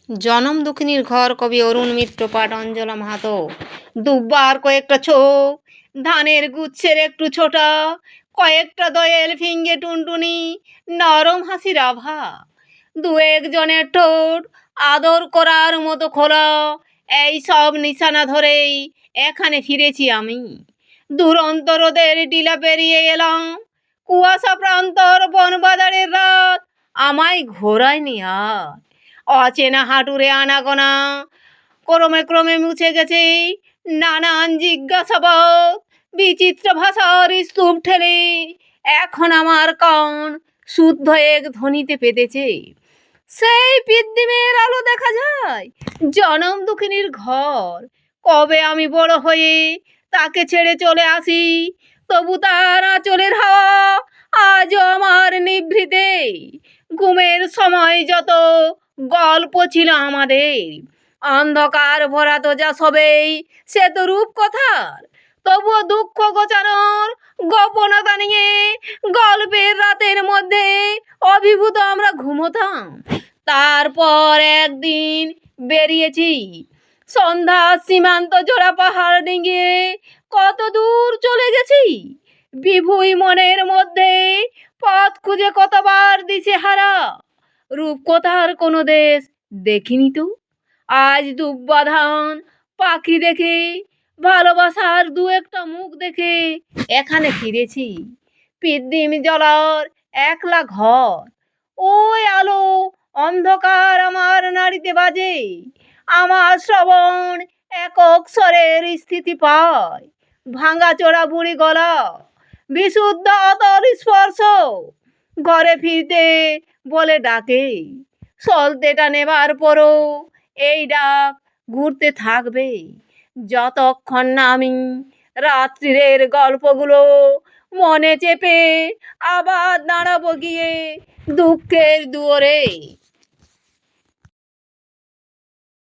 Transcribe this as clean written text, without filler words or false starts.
জনম দুঃখিনীর ঘর, কবি অরুণ মিত্র, পাঠ অঞ্জলা মাহাতো। দুব্বার কয়েকটা ছোপ, ধানের গুচ্ছের একটু ছোটা, কয়েকটা দয়েল ফিঙ্গে টুনটুনি, নরম হাসির আভা, দু একজনের ঠোঁট আদর করার মতো খোলা, এই সব নিশানা ধরেই এখানে ফিরেছি আমি। দুরন্ত রোদের টিলা পেরিয়ে এলাম, কুয়াশা প্রান্তর বনবাজারের রাত আমায় ঘোরায়নি আর। অচেনা হাঁটুরে আনাগোনা ক্রমে ক্রমে মুছে গেছে নানান জিজ্ঞাসাবাদ, বিচিত্র ভাষার স্তূপ ঠেলে এখন আমার কান শুদ্ধ এক ধ্বনিতে পেতেছে। সেই পিদ্দিমের আলো দেখা যায়, জনম দুঃখিনীর ঘর। কবে আমি বড় হয়ে তাকে ছেড়ে চলে আসি, তবু তার আঁচলের হাওয়া আজও আমার নিভৃতে। ঘুমের সময় যত গল্প ছিল আমাদের, অন্ধকার ভরা তো যা সবেই সে তো রূপকথার। তবুও দুঃখ গোছানোর গোপনতা নিয়ে গল্পের রাতের মধ্যে অভিভূত আমরা ঘুমোতাম। তারপর একদিন বেরিয়েছি সন্ধ্যা, সীমান্ত জোড়া পাহাড় ডিঙিয়ে কত দূর চলে গেছি। বিভুই মনের মধ্যে পথ খুঁজে কতবার দিশেহারা, রূপকথার কোনো দেশ দেখিনি তো। আজ দুব্বা ধান পাখি দেখে, ভালোবাসার দু একটা মুখ দেখে এখানে ফিরেছি। পিদ্দিম জলার একলা ঘর, ওই আলো অন্ধকার আমার নাড়িতে বাজে, আমার শ্রবণ একক স্বরের স্থিতি পায়। ভাঙা চোরা বুড়ি গলা, বিশুদ্ধ অতল স্পর্শ, ঘরে ফিরতে বলে ডাকে। সলতেটা নেবার পরও এই ডাক ঘুরতে থাকবে, যতক্ষণ না আমি রাত্রিরের গল্পগুলো মনে চেপে আবার দাঁড়াবো গিয়ে দুঃখের দুয়ারে।